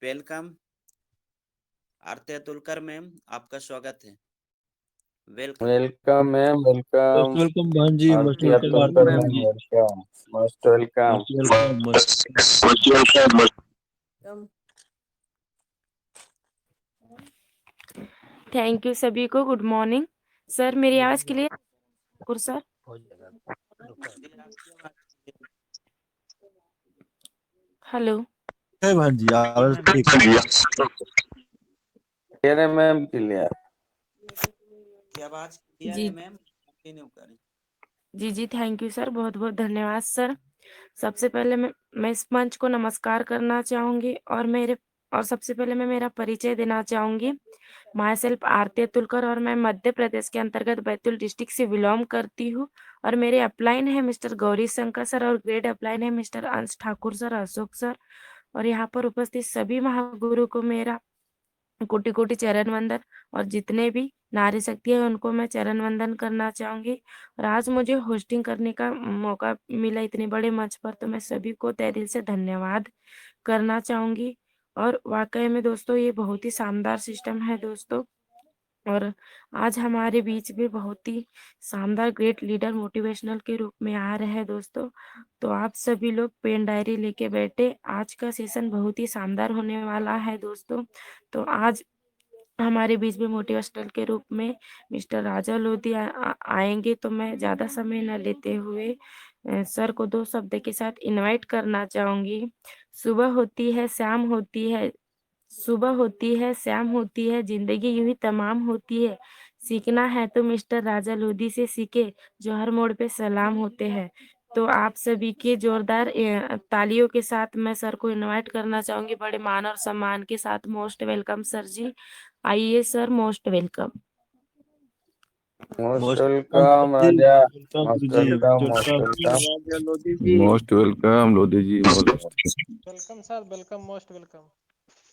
Welcome आरती Atulkar ma'am, आपका स्वागत है। Welcome. Welcome ma'am, welcome. Welcome बहन ji, most Aarti welcome Atulkar ma'am ma'am, जी, welcome. Most welcome. Most welcome. Thank you सभी को। Good morning sir. मेरी आवाज क्लियर है सर? हेलो। बहन जी आवाज ठीक तेरे मैम क्लियर। की आवाज क्लियर जी है मैम, कंटिन्यू करें। जी थैंक यू सर, बहुत बहुत धन्यवाद सर। सबसे पहले मैं इस मंच को नमस्कार करना चाहूंगी और सबसे पहले मैं मेरा परिचय देना चाहूंगी। माई सेल्फ आरती अतुलकर और मैं मध्य प्रदेश के अंतर्गत बैतूल डिस्ट्रिक्ट से बिलोंग करती हूँ। और मेरे अपलाइन है मिस्टर गौरी शंकर सर और ग्रेड अपलाइन है मिस्टर अंश ठाकुर सर, अशोक सर। और यहाँ पर उपस्थित सभी महागुरु को मेरा कोटि कोटि चरण वंदन। और जितने भी नारी शक्ति है उनको मैं चरण वंदन करना चाहूंगी। और आज मुझे होस्टिंग करने का मौका मिला इतने बड़े मंच पर, तो मैं सभी को तहे दिल से धन्यवाद करना चाहूंगी। और वाकई में दोस्तों ये बहुत ही शानदार सिस्टम है दोस्तों। और आज हमारे बीच में बहुत ही शानदार ग्रेट लीडर मोटिवेशनल के रूप में आ रहे हैं दोस्तों। तो आप सभी लोग पेन डायरी लेके बैठे, आज का सेशन बहुत ही शानदार होने वाला है दोस्तों। तो आज हमारे बीच में मोटिवेशनल के रूप में मिस्टर राजा लोधी आएंगे। तो मैं ज्यादा समय न लेते हुए सर को दो शब्द के साथ इनवाइट करना चाहूंगी। सुबह होती है शाम होती है, सुबह होती है शाम होती है, जिंदगी यूं ही तमाम होती है। सीखना है तो मिस्टर राजा लोधी से सीखे, जो हर मोड़ पे सलाम होते हैं। तो आप सभी के जोरदार तालियों के साथ मैं सर को इनवाइट करना चाहूंगी, बड़े मान और सम्मान के साथ। मोस्ट वेलकम सर जी, आइए sir, most welcome. Most most welcome जी, राजा। वेलकम गुरु मोस्ट जी, welcome, welcome most welcome. Raja Lodhi ji. Most welcome Lodhi ji, most welcome sir, welcome, most welcome.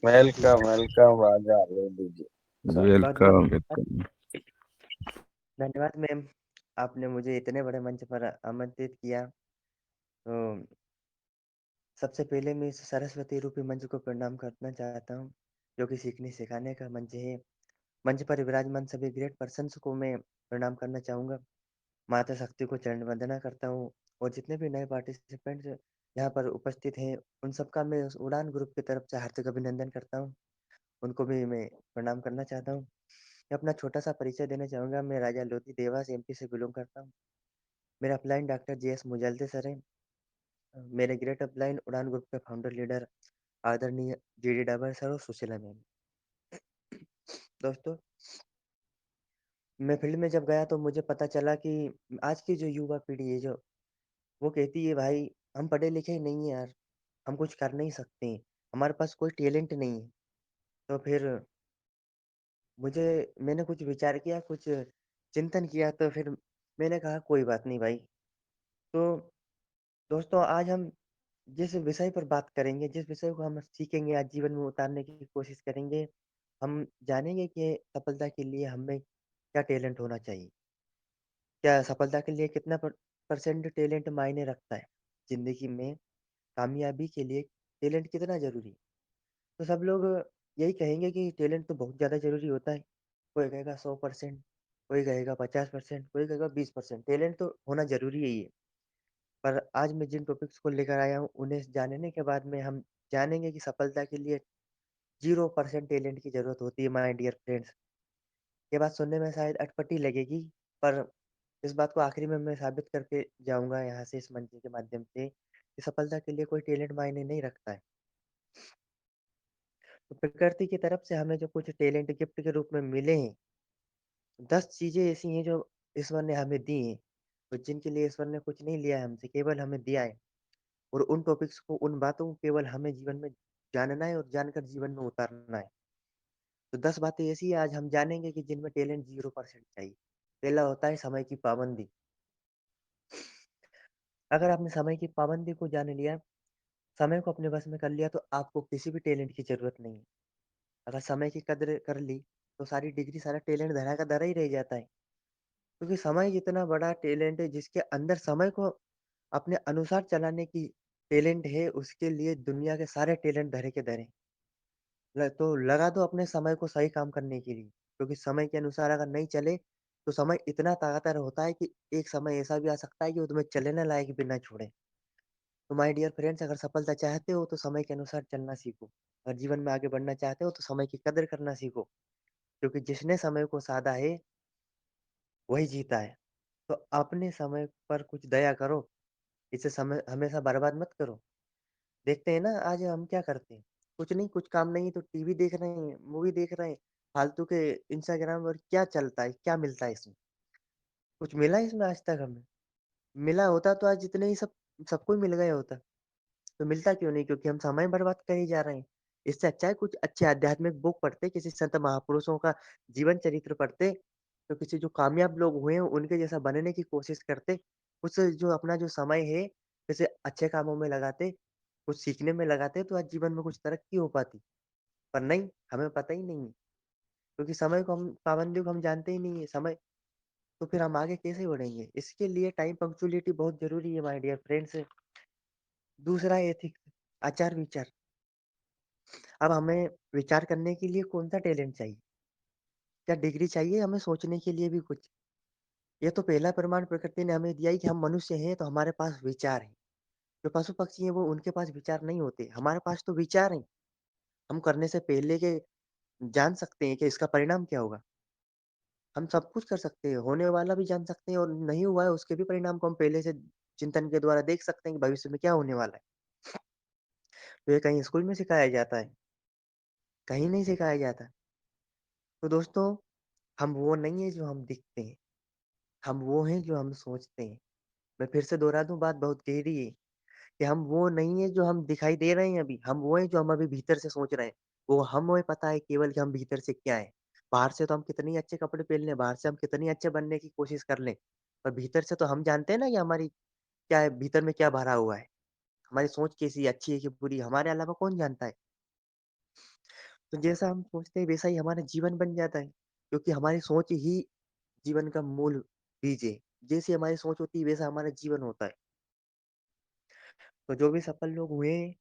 Welcome welcome Raja Lodhi ji. बहुत बहुत वेलकम वेलकम। धन्यवाद मैम, आपने मुझे इतने बड़े मंच पर आमंत्रित किया। तो सबसे पहले मैं इस सरस्वती रूपी मंच को प्रणाम करना चाहता हूँ, जो कि सीखने सिखाने का मंच है। मंच पर विराजमान सभी ग्रेट पर्सन्स को मैं प्रणाम करना चाहूँगा। माता शक्ति को चरण वंदना करता हूँ। और जितने भी नए पार्टिसिपेंट्स यहाँ पर उपस्थित हैं, उन सबका मैं उस उड़ान ग्रुप की तरफ से हार्दिक अभिनंदन करता हूँ। उनको भी मैं प्रणाम करना चाहता हूँ। मैं अपना छोटा सा परिचय देना चाहूँगा। मैं राजा लोधी देवास एमपी से बिलोंग करता हूँ। मेरा अपलाइन डॉक्टर जीएस मुजल्दे सर है। मेरे ग्रेट अपलाइन उड़ान ग्रुप के फाउंडर लीडर आदरणीय जीडी डाबर सर और सुशीला मैम। दोस्तों, मैं फील्ड में जब गया तो मुझे पता चला कि आज की जो युवा पीढ़ी है, जो वो कहती है भाई हम पढ़े लिखे नहीं है यार, हम कुछ कर नहीं सकते हैं, हमारे पास कोई टैलेंट नहीं है। तो फिर मैंने कुछ विचार किया, कुछ चिंतन किया, तो फिर मैंने कहा कोई बात नहीं भाई। तो दोस्तों, आज हम जिस विषय पर बात करेंगे, जिस विषय को हम सीखेंगे, आज जीवन में उतारने की कोशिश करेंगे, हम जानेंगे कि सफलता के लिए हमें क्या टैलेंट होना चाहिए। क्या सफलता के लिए कितना परसेंट टैलेंट मायने रखता है जिंदगी में, कामयाबी के लिए टैलेंट कितना जरूरी है। तो सब लोग यही कहेंगे कि टैलेंट तो बहुत ज़्यादा जरूरी होता है। कोई कहेगा 100%, कोई कहेगा 50%, कोई कहेगा 20%। टैलेंट तो होना जरूरी ही है। पर आज मैं जिन टॉपिक्स को लेकर आया हूँ, उन्हें जानने के बाद में हम जानेंगे कि सफलता के लिए 0% टैलेंट की जरूरत होती है माय डियर फ्रेंड्स। ये बात सुनने में शायद अटपटी लगेगी, पर इस बात को आखिरी में मैं साबित करके जाऊंगा यहाँ से, इस मंच के माध्यम से, कि सफलता के लिए कोई टैलेंट मायने नहीं रखता है। तो प्रकृति की तरफ से हमें जो कुछ टैलेंट गिफ्ट के रूप में मिले हैं, 10 चीजें ऐसी हैं जो ईश्वर ने हमें दी हैं, तो जिनके लिए ईश्वर ने कुछ नहीं लिया है हमसे, केवल हमें दिया है। और उन टॉपिक्स को, उन बातों को केवल हमें जीवन में जानना है और जानकर जीवन में उतारना है। तो 10 बातें ऐसी है आज हम जानेंगे कि जिनमें टैलेंट 0% चाहिए। पहला होता है समय की पाबंदी। अगर आपने समय की पाबंदी को जान लिया, समय को अपने वश में कर लिया, तो आपको किसी भी टैलेंट की जरूरत नहीं है। अगर समय की कद्र कर ली, तो सारी डिग्री, सारा टैलेंट धरा का धरा ही रह जाता है। क्योंकि समय जितना बड़ा टैलेंट है, जिसके अंदर समय को अपने अनुसार चलाने की टैलेंट है, उसके लिए दुनिया के सारे टैलेंट धरे के धरे। तो लगा दो अपने समय को सही काम करने के लिए, क्योंकि समय के अनुसार अगर नहीं चले, तो समय इतना ताकतवर होता है कि एक समय ऐसा भी आ सकता है कि वो तुम्हें चलने लायक भी ना छोड़े। तो माय डियर फ्रेंड्स, अगर सफलता चाहते हो तो समय के अनुसार चलना सीखो। अगर जीवन में आगे बढ़ना चाहते हो तो समय की कदर करना सीखो, क्योंकि जिसने समय को साधा है, वही जीता है। तो अपने समय पर कुछ दया करो, इसे समय हमेशा बर्बाद मत करो। देखते हैं ना आज हम क्या करते हैं, कुछ नहीं, कुछ काम नहीं है तो टीवी देख रहे हैं, मूवी देख रहे हैं, फालतू के इंस्टाग्राम और क्या चलता है, क्या मिलता है इसमें? कुछ मिला है इसमें आज तक हमें? मिला होता तो आज जितने ही सबको ही मिल गया होता। तो मिलता क्यों नहीं? क्योंकि हम समय बर्बाद करे जा रहे हैं। इससे अच्छा है कुछ अच्छे आध्यात्मिक बुक पढ़ते, किसी संत महापुरुषों का जीवन चरित्र पढ़ते, तो किसी जो कामयाब लोग हुए हैं उनके जैसा बनने की कोशिश करते। कुछ जो अपना जो समय है जैसे अच्छे कामों में लगाते, कुछ सीखने में लगाते, तो आज जीवन में कुछ तरक्की हो पाती। पर नहीं, हमें पता ही नहीं है, क्योंकि समय को हम पाबंदी को हम जानते ही नहीं है समय, तो फिर हम आगे कैसे बढ़ेंगे? इसके लिए टाइम पंक्चुअलिटी बहुत जरूरी है माय डियर फ्रेंड्स। दूसरा एथिक्स, आचार विचार। अब हमें विचार करने के लिए कौन-सा टैलेंट चाहिए? क्या डिग्री चाहिए हमें सोचने के लिए भी कुछ? ये तो पहला प्रमाण प्रकृति ने हमें दिया है कि हम मनुष्य हैं तो हमारे पास विचार हैं। जो पशु-पक्षी हैं वो उनके पास विचार नहीं होते, हमारे पास तो विचार हैं। हम करने से पहले के जान सकते हैं कि इसका परिणाम क्या होगा। हम सब कुछ कर सकते हैं, होने वाला भी जान सकते हैं और नहीं हुआ है उसके भी परिणाम को हम पहले से चिंतन के द्वारा देख सकते हैं कि भविष्य में क्या होने वाला है। तो ये कहीं स्कूल में सिखाया जाता है? कहीं नहीं सिखाया जाता। तो दोस्तों, हम वो नहीं है जो हम दिखते हैं। हम वो हैं जो हम सोचते हैं। मैं फिर से दोहरा दूँ, बात बहुत गहरी है कि हम वो नहीं है जो हम दिखाई दे रहे हैं अभी, हम वो हैं जो हम अभी भीतर से सोच रहे हैं। वो हमें पता है केवल कि हम भीतर से क्या हैं। बाहर से तो हम कितने ही अच्छे कपड़े पहन लें, बाहर से हम कितने ही अच्छे बनने की कोशिश कर लें, पर भीतर से तो हम जानते हैं ना कि हमारी क्या है, भीतर में क्या भरा हुआ है। हमारी सोच कैसी है, अच्छी है कि बुरी, हमारे अलावा कौन जानता है? तो जैसा हम सोचते हैं वैसा ही हमारा जीवन बन जाता है, क्योंकि हमारी सोच ही जीवन का मूल बीज है। जैसी हमारी सोच होती है वैसा हमारा जीवन होता है। तो जो भी सफल लोग हुए हैं,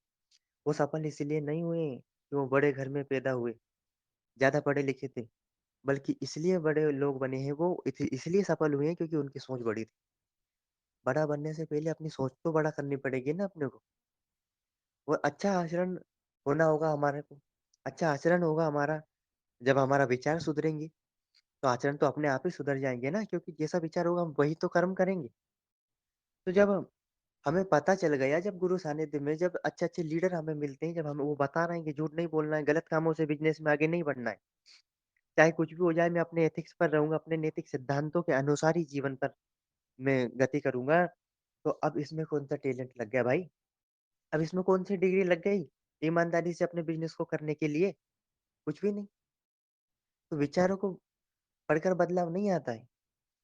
वो सफल इसलिए नहीं हुए हैं कि वो बड़े घर में पैदा हुए, ज़्यादा पढ़े लिखे थे, बल्कि इसलिए बड़े लोग बने हैं वो इसलिए सफल हुए हैं क्योंकि उनकी सोच बड़ी थी। बड़ा बनने से पहले अपनी सोच तो बड़ा करनी पड़ेगी ना अपने को। वो अच्छा आचरण होना होगा हमारे को। अच्छा आचरण होगा हमारा जब हमारा विचार सुधरेंगे, तो आचरण तो अपने आप ही सुधर जाएँगे ना, क्योंकि जैसा विचार होगा हम वही तो कर्म करेंगे। तो जब हमें पता चल गया, जब गुरु सानिध्य में जब अच्छे-अच्छे लीडर हमें मिलते हैं, जब हमें वो बता रहे हैं कि झूठ नहीं बोलना है, गलत कामों से बिज़नेस में आगे नहीं बढ़ना है। चाहे कुछ भी हो जाए मैं अपने एथिक्स पर रहूँगा, अपने नैतिक सिद्धांतों के अनुसार ही जीवन पर मैं गति करूँगा। तो अब इसमें कौन-सा टैलेंट लग गया भाई? अब इसमें कौन-सी डिग्री लग गई ईमानदारी से अपने बिज़नेस को करने के लिए? कुछ भी नहीं। तो विचारों को पढ़कर बदलाव नहीं आता है,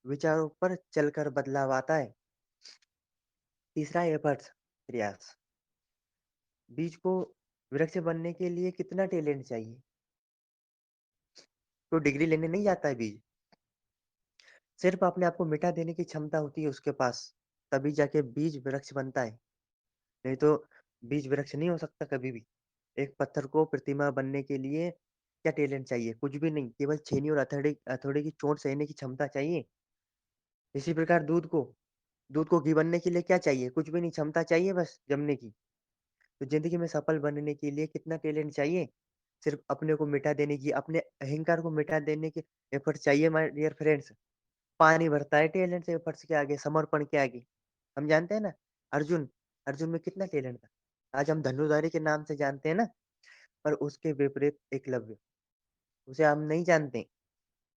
विचारों पर चलकर बदलाव आता है। तीसरा एफर्ट्स, प्रयास। बीज को वृक्ष बनने के लिए कितना टैलेंट चाहिए? तो डिग्री लेने नहीं जाता है बीज। सिर्फ़ अपने आप को मिटा देने की क्षमता होती है उसके पास, तभी जाके बीज वृक्ष बनता है। नहीं तो बीज वृक्ष नहीं हो सकता कभी भी। एक पत्थर को प्रतिमा बनने के लिए क्या टैलेंट चाहिए? कुछ भी नहीं, केवल छेनी और हथौड़े हथौड़े की चोट सहने की क्षमता चाहिए। इसी प्रकार दूध को घी बनने के लिए क्या चाहिए? कुछ भी नहीं, क्षमता चाहिए बस जमने की। तो ज़िंदगी में सफल बनने के लिए कितना टैलेंट चाहिए? सिर्फ़ अपने को मिटा देने की, अपने अहंकार को मिटा देने के एफर्ट चाहिए माय डियर फ्रेंड्स। पानी भरता है टैलेंट से एफर्ट्स के आगे, समर्पण के आगे। हम जानते हैं ना, अर्जुन, अर्जुन में कितना टैलेंट था। आज हम धनुर्धारी के नाम से जानते हैं ना, पर उसके विपरीत एकलव्य, उसे हम नहीं जानते।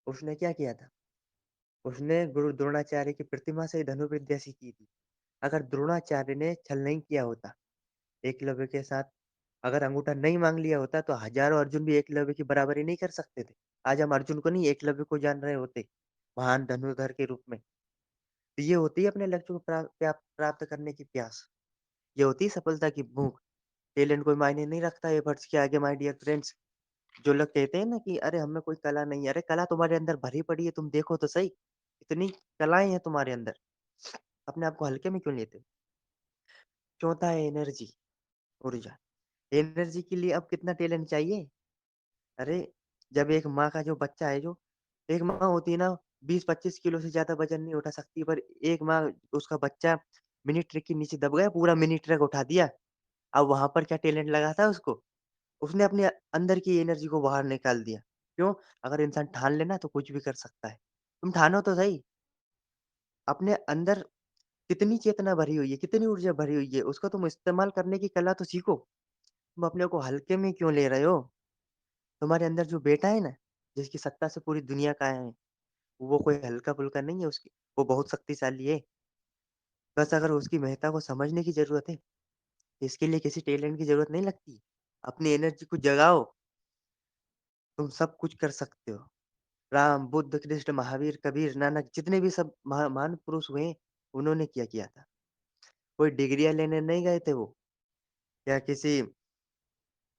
उसने क्या किया था? उसने गुरु द्रोणाचार्य की प्रतिमा से धनुर्विद्या सीखी थी। अगर द्रोणाचार्य ने छल नहीं किया होता एकलव्य के साथ, अगर अंगूठा नहीं माँग लिया होता तो हज़ारों अर्जुन भी एकलव्य की बराबरी नहीं कर सकते थे। आज हम अर्जुन को नहीं एकलव्य को जान रहे होते, महान धनुर्धर के रूप में। तो ये होती है अपने लक्ष्य को प्राप्त करने की प्यास। ये होती है सफलता की भूख। टैलेंट कोई मायने नहीं रखता एफर्ट्स के आगे माय डियर फ्रेंड्स। जो लोग कहते हैं ना कि अरे हम में कोई कला नहीं है, अरे कला तुम्हारे अंदर भरी पड़ी है, तुम देखो तो सही। इतनी कलाएँ हैं तुम्हारे अंदर, अपने आप को हल्के में क्यों लेते हो? चौथा है एनर्जी, ऊर्जा। एनर्जी के लिए अब कितना टैलेंट चाहिए? अरे जब एक माँ का जो बच्चा है, जो एक माँ होती है ना, 20-25 किलो से ज्यादा वजन नहीं उठा सकती, पर एक माँ, उसका बच्चा मिनी ट्रक के नीचे दब गया, पूरा मिनी ट्रक उठा दिया। अब वहां पर क्या टैलेंट लगा था उसको? उसने अपने अंदर की एनर्जी को बाहर निकाल दिया। क्यों? अगर इंसान ठान लेना तो कुछ भी कर सकता है। तुम ठानो तो सही, अपने अंदर कितनी चेतना भरी हुई है, कितनी ऊर्जा भरी हुई है, उसको तुम इस्तेमाल करने की कला तो सीखो। तुम अपने को हल्के में क्यों ले रहे हो? तुम्हारे अंदर जो बेटा है ना, जिसकी सत्ता से पूरी दुनिया कायम है, वो कोई हल्का-फुल्का नहीं है, उसकी वो बहुत शक्तिशाली है। बस अगर उसकी महत्ता को समझने की ज़रूरत है, इसके लिए किसी टैलेंट की ज़रूरत नहीं लगती। अपनी एनर्जी को जगाओ, तुम सब कुछ कर सकते हो। राम, बुद्ध, कृष्ण, महावीर, कबीर, नानक, जितने भी सब महान पुरुष हुए, उन्होंने क्या किया था? कोई डिग्रियाँ लेने नहीं गए थे वो, या किसी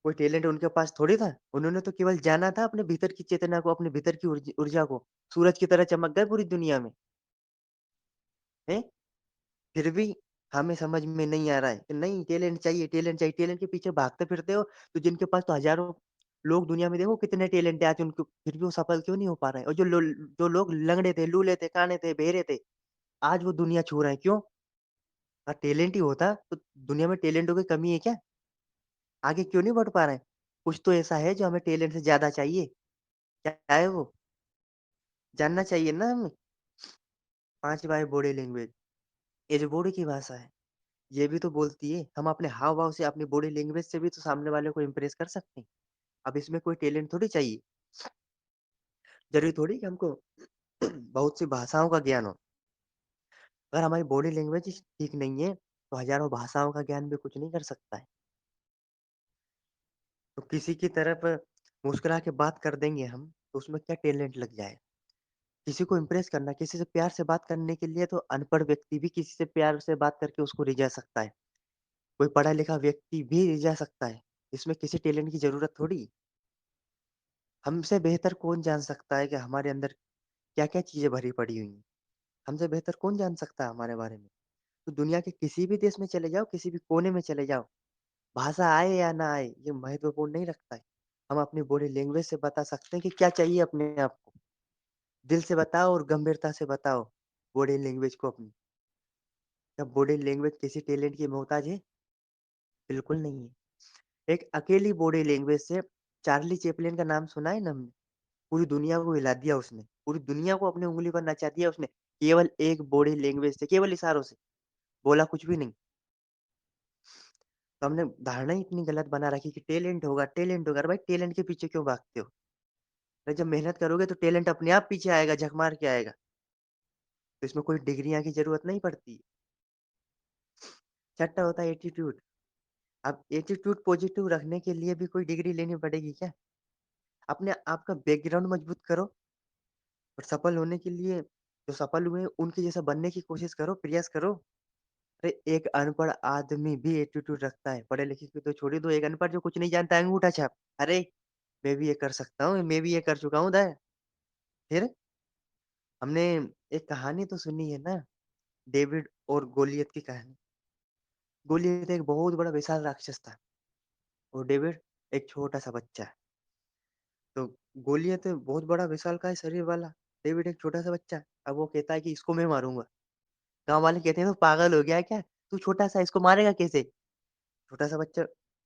कोई टैलेंट उनके पास थोड़ी था। उन्होंने तो केवल जाना था अपने भीतर की चेतना को, अपने भीतर की ऊर्जा को। सूरज की तरह चमक गए पूरी दुनिया में, हैं? फिर भी हमें समझ में नहीं आ रहा है कि नहीं, टैलेंट चाहिए, टैलेंट चाहिए। टैलेंट के पीछे भागते फिरते हो, तो जिनके पास तो हज़ारों लोग दुनिया में, देखो कितने टैलेंट है आज उनको, फिर भी वो सफल क्यों नहीं हो पा रहे हैं? और जो लोग लंगड़े थे, लूले थे, काने थे, बहरे थे, आज वो दुनिया छू रहे हैं, क्यों? अगर टैलेंट ही होता तो दुनिया में टैलेंटों की कमी है क्या? आगे क्यों नहीं बढ़ पा रहे हैं? कुछ तो ऐसा है जो हमें टैलेंट से ज़्यादा चाहिए, क्या है वो? जानना चाहिए ना हमें। 5 बाय बॉडी लैंग्वेज, ये जो बॉडी की भाषा है, ये भी तो बोलती है। हम अपने हाव-भाव से, अपनी बॉडी लैंग्वेज से भी तो सामने वाले को इम्प्रेस कर सकते हैं। अब इसमें कोई टैलेंट थोड़ी चाहिए, ज़रूरी थोड़ी कि हमको बहुत सी भाषाओं का ज्ञान हो। अगर हमारी बॉडी लैंग्वेज ही ठीक नहीं है, तो हज़ारों भाषाओं का ज्ञान भी कुछ नहीं कर सकता है। तो किसी की तरफ मुस्कुरा के बात कर देंगे हम, तो उसमें क्या टैलेंट लग जाएगा? किसी को इम्प्रेस करना, किसी से प्यार से बात करने के लिए तो अनपढ़ व्यक्ति भी किसी से प्यार से बात करके उसको रिझा सकता है। कोई पढ़ा लिखा व्यक्ति भी रिझा सकता है। इसमें किसी टैलेंट की ज़रूरत थोड़ी। हमसे बेहतर कौन जान सकता है कि हमारे अंदर क्या-क्या चीज़ें भरी पड़ी हुई हैं? हमसे बेहतर कौन जान सकता है हमारे बारे में? तो दुनिया के किसी भी देश में चले जाओ, किसी भी कोने में चले जाओ, भाषा आए या ना आए, ये महत्वपूर्ण नहीं रखता है। हम अपनी बॉडी लैंग्वेज से बता सकते हैं कि क्या चाहिए अपने आप को। दिल से बताओ और गंभीरता से बताओ बॉडी लैंग्वेज को अपनी। क्या बॉडी लैंग्वेज किसी टैलेंट की मोहताज है? बिल्कुल नहीं है। एक अकेली बॉडी लैंग्वेज से चार्ली चैपलिन का नाम सुना है ना हमने? पूरी दुनिया को हिला दिया उसने। पूरी दुनिया को अपनी उँगली पर नचा दिया उसने। केवल एक बॉडी लैंग्वेज से, केवल इशारों से। बोला कुछ भी नहीं। तो हमने धारणा ही इतनी गलत बना रखी कि टैलेंट होगा, टैलेंट होगा। अरे भाई, टैलेंट के पीछे क्यों भागते हो? अरे जब मेहनत करोगे तो टैलेंट अपने आप पीछे आएगा, झक मार के आएगा। तो इसमें कोई डिग्रियाँ की ज़रूरत नहीं पड़ती। छठा होता है एटीट्यूड। अब एटीट्यूड पॉजिटिव रखने के लिए भी कोई डिग्री लेनी पड़ेगी क्या? अपने आप का बैकग्राउंड मजबूत करो, और सफल होने के लिए, जो सफल हुए हैं उनके जैसा बनने की कोशिश करो, प्रयास करो। अरे एक अनपढ़ आदमी भी एटीट्यूड रखता है, पढ़े लिखे की तो छोड़ ही दो, एक अनपढ़ जो कुछ नहीं जानता है, अंगूठा छाप। अरे मैं भी ये कर सकता हूँ, मैं भी ये कर चुका हूँ उधर। फिर हमने एक कहानी तो सुनी है ना, डेविड और गोलियत की कहानी। गोलियत एक बहुत बड़ा विशाल राक्षस था, और डेविड एक छोटा सा बच्चा है। तो गोलियत बहुत बड़ा विशालकाय शरीर वाला, डेविड एक छोटा सा बच्चा। अब वो कहता है कि इसको मैं मारूंगा। गाँव वाले कहते हैं, "तू पागल हो गया है क्या? तू छोटा-सा, इसको मारेगा कैसे?" छोटा-सा बच्चा,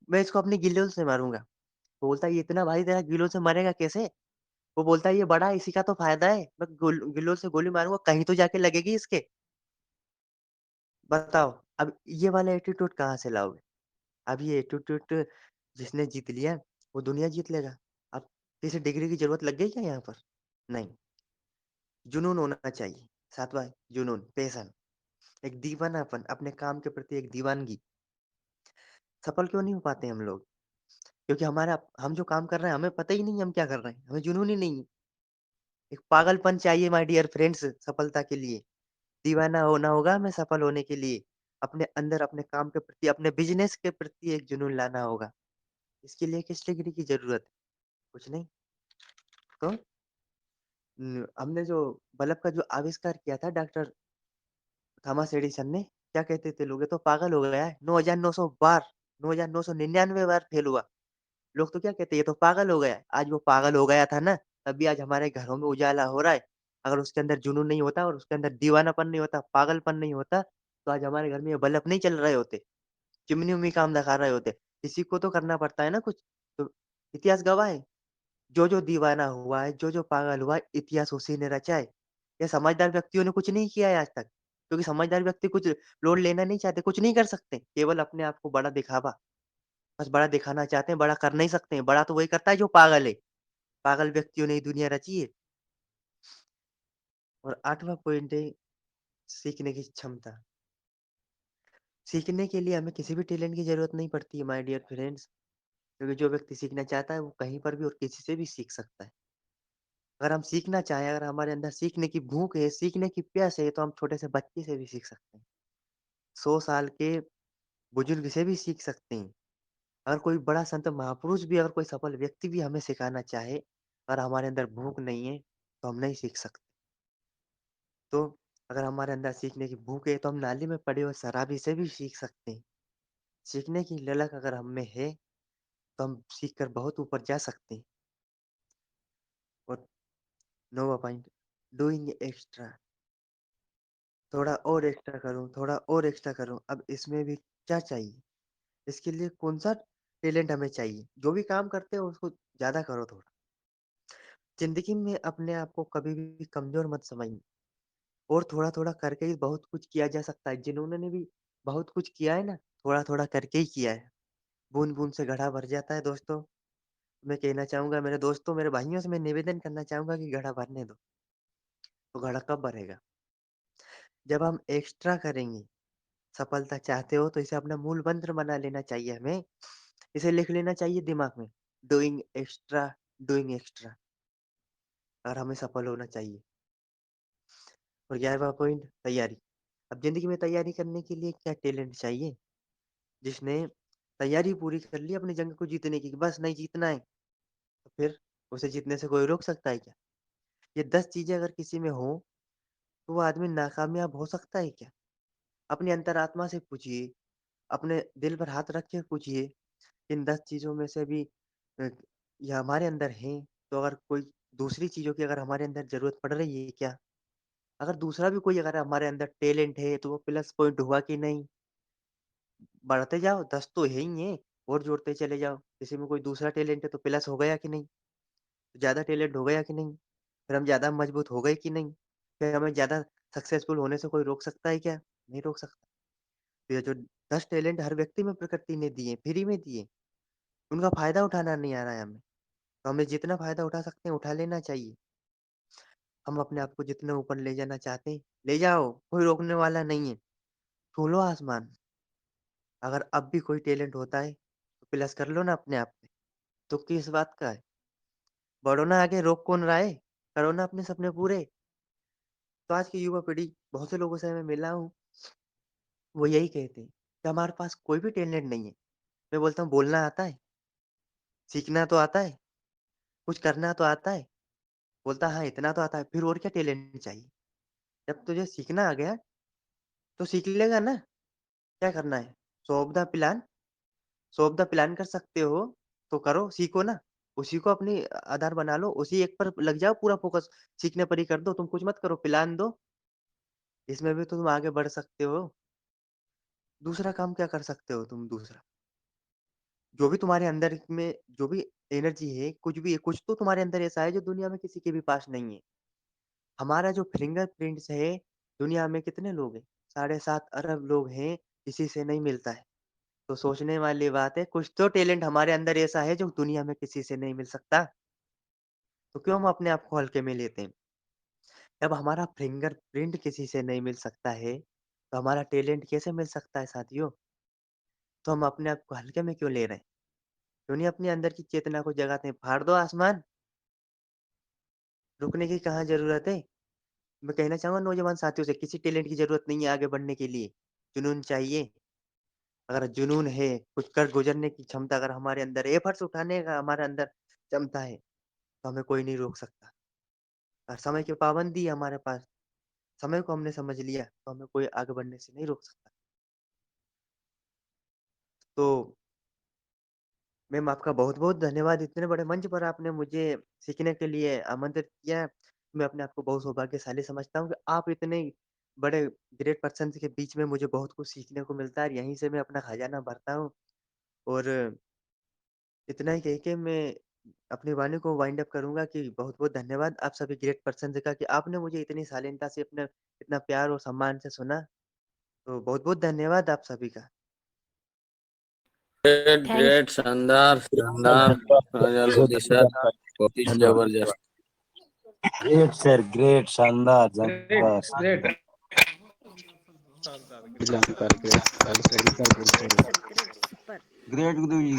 "मैं इसको अपनी गिल्लियों से मारूँगा।" वो बोलता है, "ये इतना भारी तेरा गिल्लियों से मरेगा कैसे?" वो बोलता है, "ये बड़ा है, इसी का तो फ़ायदा है। मैं गिल्लियों से गोली मारूँगा, कहीं तो जाके लगेगी इसके।" बताओ, अब ये वाला एटीट्यूड कहाँ से लाओगे? अब ये एटीट्यूड जिसने जीत लिया, वो दुनिया जीत लेगा। अब किसी डिग्री की ज़रूरत लग गई क्या यहाँ पर? नहीं, जुनून होना चाहिए। 7वाँ जुनून, पैशन, एक दीवानापन, अपने काम के प्रति एक दीवानगी। सफल क्यों नहीं हो पाते हम लोग? क्योंकि हमारा हम जो काम कर रहे हैं, हमें पता ही नहीं है हम क्या कर रहे हैं, हमें जुनून ही नहीं है। एक पागलपन चाहिए माय डियर फ्रेंड्स सफलता के लिए। दीवाना होना होगा हमें सफल होने के लिए। अपने अंदर अपने काम के प्रति, अपने बिज़नेस के प्रति एक जुनून लाना होगा। इसके लिए किस डिग्री की ज़रूरत है? कुछ नहीं। तो हमने जो बल्ब का जो आविष्कार किया था डॉक्टर थॉमस एडिसन ने, क्या कहते थे लोग, ये तो पागल हो गया है। 9,900 बार, 9,999 बार फेल हुआ। लोग तो क्या कहते हैं, ये तो पागल हो गया। आज वो पागल हो गया था ना, तभी आज हमारे घरों में उजाला हो रहा है। अगर उसके अंदर जुनून नहीं होता और उसके अंदर दीवानापन नहीं होता, पागलपन नहीं होता, तो आज हमारे घर में ये बल्ब नहीं चल रहे होते, चिमनी-उमनी काम दिखा रहे होते। किसी को तो करना पड़ता है ना कुछ। तो इतिहास गवाह है, जो-जो दीवाना हुआ है, जो-जो पागल हुआ है, इतिहास उसी ने रचा है। ये समझदार व्यक्तियों ने कुछ नहीं किया है आज तक, क्योंकि समझदार व्यक्ति कुछ लोड लेना नहीं चाहते, कुछ नहीं कर सकते, केवल अपने आप को बड़ा दिखावा। बस बड़ा दिखाना चाहते हैं, बड़ा कर नहीं सकते हैं, बड़ा तो वही करता है जो पागल है। पागल व्यक्तियों ने ही दुनिया रची है। और 8वां पॉइंट है सीखने की क्षमता। सीखने के लिए हमें किसी भी टैलेंट की ज़रूरत नहीं पड़ती है माय डियर फ्रेंड्स, क्योंकि जो व्यक्ति सीखना चाहता है वो कहीं पर भी और किसी से भी सीख सकता है। अगर हम सीखना चाहें, अगर हमारे अंदर सीखने की भूख है, सीखने की प्यास है, तो हम छोटे से बच्चे से भी सीख सकते हैं। 100 साल के बुजुर्ग से भी सीख सकते हैं। अगर कोई बड़ा संत महापुरुष भी, अगर कोई सफल व्यक्ति भी हमें सिखाना चाहे, अगर हमारे अंदर भूख नहीं है, तो हम नहीं सीख सकते। तो अगर हमारे अंदर सीखने की भूख है, तो हम नाली में पड़े हुए शराबी से भी सीख सकते हैं। सीखने की ललक अगर हम में है, तो हम सीख कर बहुत ऊपर जा सकते हैं। और 9वां पॉइंट, डूइंग एक्स्ट्रा। थोड़ा और एक्स्ट्रा करूँ, थोड़ा और एक्स्ट्रा करूँ, अब इसमें भी क्या चाहिए? इसके लिए कौन-सा टैलेंट हमें चाहिए? जो भी काम करते हो उसको ज़्यादा करो थोड़ा। ज़िंदगी में अपने आप को कभी भी कमज़ोर मत समझना, और थोड़ा-थोड़ा करके ही बहुत कुछ किया जा सकता है। जिन्होंने ने भी बहुत कुछ किया है ना, थोड़ा-थोड़ा करके ही किया है। बूँद-बूँद से घड़ा भर जाता है दोस्तों। मैं कहना चाहूँगा मेरे दोस्तों, मेरे भाइयों से मैं निवेदन करना चाहूँगा कि घड़ा भरने दो, तो घड़ा कब भरेगा? जब हम एक्स्ट्रा करेंगे। सफलता चाहते हो तो इसे अपना मूल मंत्र बना लेना चाहिए हमें। इसे लिख लेना चाहिए दिमाग में, डूइंग एक्स्ट्रा, डूइंग एक्स्ट्रा, और हमें सफल होना चाहिए। और 11वां पॉइंट, तैयारी। अब ज़िंदगी में तैयारी करने के लिए क्या टैलेंट चाहिए? जिसने तैयारी पूरी कर ली अपनी जंग को जीतने की, कि बस नहीं जीतना है, तो फिर उसे जीतने से कोई रोक सकता है क्या? ये 10 चीज़ें अगर किसी में हो, तो वो आदमी नाकामयाब हो सकता है क्या? अपनी अंतरात्मा से पूछिए, अपने दिल पर हाथ रख के पूछिए, इन 10 चीज़ों में से भी अ, ये हमारे अंदर हैं, तो अगर कोई दूसरी चीज़ों की अगर हमारे अंदर ज़रूरत पड़ रही है क्या? अगर दूसरा भी कोई अगर हमारे अंदर टैलेंट है, तो वो प्लस पॉइंट हुआ कि नहीं? बढ़ते जाओ, 10 तो है ही हैं, और जोड़ते चले जाओ। किसी में कोई दूसरा टैलेंट है तो प्लस हो गया कि नहीं? ज़्यादा टैलेंट हो गया कि नहीं? फिर हम ज़्यादा मजबूत हो गए कि नहीं? फिर हमें ज़्यादा सक्सेसफुल होने से कोई रोक सकता है क्या? नहीं रोक सकता। तो ये जो 10 टैलेंट हर व्यक्ति में प्रकृति ने दिए, फ्री में दिए, उनका फ़ायदा उठाना नहीं आ रहा है हमें। तो हमें जितना फ़ायदा उठा सकते हैं, उठा लेना चाहिए। हम अपने आप को जितना ऊपर ले जाना चाहते हैं, ले जाओ, कोई रोकने वाला नहीं है। छू लो आसमान। अगर अब भी कोई टैलेंट होता है, तो प्लस कर लो ना अपने आप पे। दुःख किस बात का है? बढ़ो ना आगे, रोक कौन रहा है? करो ना अपने सपने पूरे। तो आज की युवा पीढ़ी, बहुत से लोगों से मैं मिला हूँ, वो यही कहते हैं कि हमारे पास कोई भी टैलेंट नहीं है। मैं बोलता हूँ, बोलना आता है? सीखना तो आता है? कुछ करना तो आता है? बोलता है, हाँ, इतना तो आता है। फिर और क्या टैलेंट चाहिए? जब तुझे सीखना आ गया, तो सीख लेगा ना? क्या करना है? सो of the plan, so of the plan कर सकते हो, तो करो, सीखो ना। उसी को अपनी आधार बना लो, उसी एक पर लग जाओ पूरा फ़ोकस, सीखने पर ही कर दो, तुम कुछ मत करो, प्लान दो, इसमें भी तो तुम आगे बढ़ सकते हो। दूसरा काम क्या कर सकते हो तुम दूसरा? जो भी तुम्हारे अंदर में जो भी एनर्जी है, कुछ भी है, कुछ तो तुम्हारे अंदर ऐसा है जो दुनिया में किसी के भी पास नहीं है। हमारा जो फिंगरप्रिंट्स है, दुनिया में कितने लोग हैं? 7.5 अरब लोग हैं, किसी से नहीं मिलता है। तो सोचने वाली बात है, कुछ तो टैलेंट हमारे अंदर ऐसा है जो दुनिया में किसी से नहीं मिल सकता। तो क्यों हम अपने आप को हल्के में लेते हैं? जब हमारा फिंगरप्रिंट किसी से नहीं मिल सकता है, तो हमारा टैलेंट कैसे मिल सकता है साथियों? तो हम अपने आप को हल्के में क्यों ले रहे हैं? क्यों नहीं अपने अंदर की चेतना को जगाते हैं? फाड़ दो आसमान, रुकने की कहाँ ज़रूरत है? मैं कहना चाहूँगा नौजवान साथियों से, किसी टैलेंट की ज़रूरत नहीं है आगे बढ़ने के लिए, जुनून चाहिए। अगर जुनून है, कुछ कर गुज़रने की क्षमता अगर हमारे अंदर है, एफर्ट्स उठाने का हमारे अंदर क्षमता है, तो हमें कोई नहीं रोक सकता। और समय की पाबंदी है हमारे पास, समय को हमने समझ लिया, तो हमें कोई आगे बढ़ने से नहीं रोक सकता। तो मैम आपका बहुत-बहुत धन्यवाद। इतने बड़े मंच पर आपने मुझे सीखने के लिए आमंत्रित किया। मैं अपने आप को बहुत सौभाग्यशाली समझता हूँ कि आप इतने बड़े ग्रेट पर्सन्स के बीच में मुझे बहुत कुछ सीखने को मिलता है और यहीं से मैं अपना खजाना भरता हूँ। और इतना ही कह के मैं अपनी वाणी को वाइंड अप करूँगा कि बहुत-बहुत धन्यवाद आप सभी ग्रेट पर्सन्स का कि आपने मुझे इतनी शालीनता से अपना इतना प्यार और सम्मान से सुना। तो बहुत-बहुत धन्यवाद आप सभी का। ग्रेट थैंक ग्रेट शानदार शानदार राजा लोधी सर बहुत ही जबरदस्त। ग्रेट सर, ग्रेट, शानदार, ग्रेट शानदार। ग्रेट ग्रेट गुरु जी।